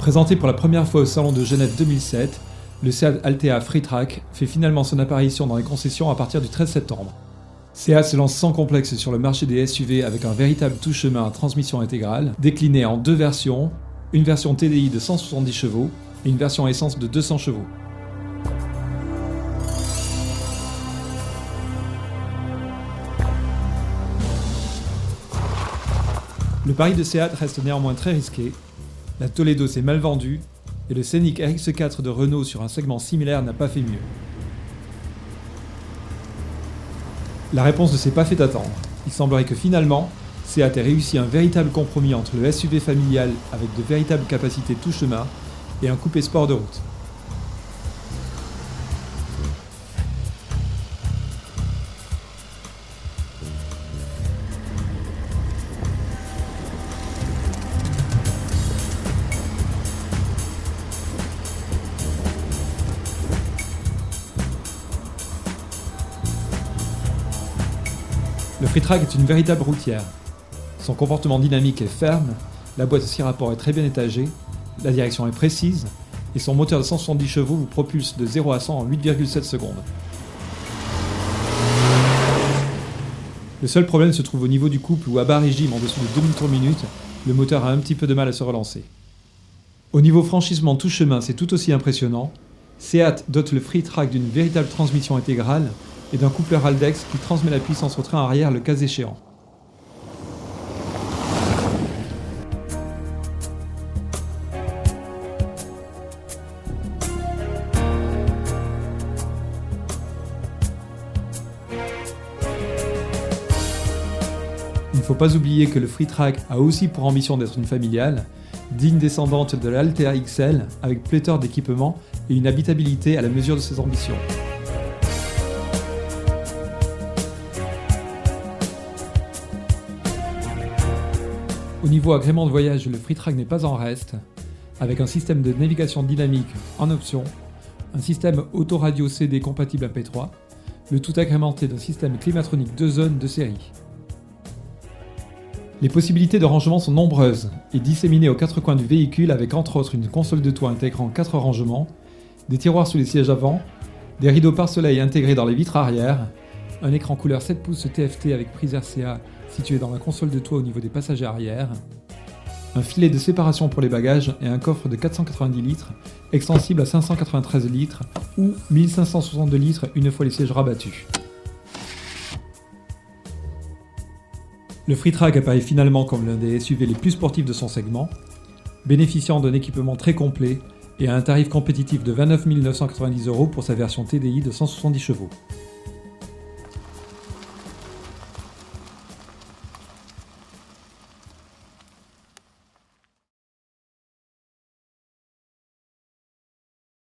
Présenté pour la première fois au Salon de Genève 2007, le Seat Altea Freetrack fait finalement son apparition dans les concessions à partir du 13 septembre. Seat se lance sans complexe sur le marché des SUV avec un véritable tout-chemin à transmission intégrale, décliné en deux versions, une version TDI de 170 chevaux et une version essence de 200 chevaux. Le pari de Seat reste néanmoins très risqué, la Toledo s'est mal vendue et le Scénic RX4 de Renault sur un segment similaire n'a pas fait mieux. La réponse ne s'est pas fait attendre. Il semblerait que finalement, Seat ait réussi un véritable compromis entre le SUV familial avec de véritables capacités tout-chemin et un coupé sport de route. Le Freetrack est une véritable routière. Son comportement dynamique est ferme, la boîte 6 rapports est très bien étagée, la direction est précise, et son moteur de 170 chevaux vous propulse de 0 à 100 en 8,7 secondes. Le seul problème se trouve au niveau du couple où à bas régime en dessous de 2000 tours minute, le moteur a un petit peu de mal à se relancer. Au niveau franchissement tout chemin, c'est tout aussi impressionnant. Seat dote le Freetrack d'une véritable transmission intégrale et d'un coupleur Haldex qui transmet la puissance au train arrière le cas échéant. Il ne faut pas oublier que le Freetrack a aussi pour ambition d'être une familiale, digne descendante de l'Altea XL avec pléthore d'équipements et une habitabilité à la mesure de ses ambitions. Au niveau agrément de voyage, le Freetrack n'est pas en reste, avec un système de navigation dynamique en option, un système autoradio CD compatible AP3, le tout agrémenté d'un système climatronique 2 zones de série. Les possibilités de rangement sont nombreuses et disséminées aux quatre coins du véhicule avec entre autres une console de toit intégrant 4 rangements, des tiroirs sous les sièges avant, des rideaux pare-soleil intégrés dans les vitres arrière, un écran couleur 7 pouces TFT avec prise RCA situé dans la console de toit au niveau des passagers arrière, un filet de séparation pour les bagages et un coffre de 490 litres, extensible à 593 litres ou 1562 litres une fois les sièges rabattus. Le Freetrack apparaît finalement comme l'un des SUV les plus sportifs de son segment, bénéficiant d'un équipement très complet et à un tarif compétitif de 29 990 € pour sa version TDI de 170 chevaux.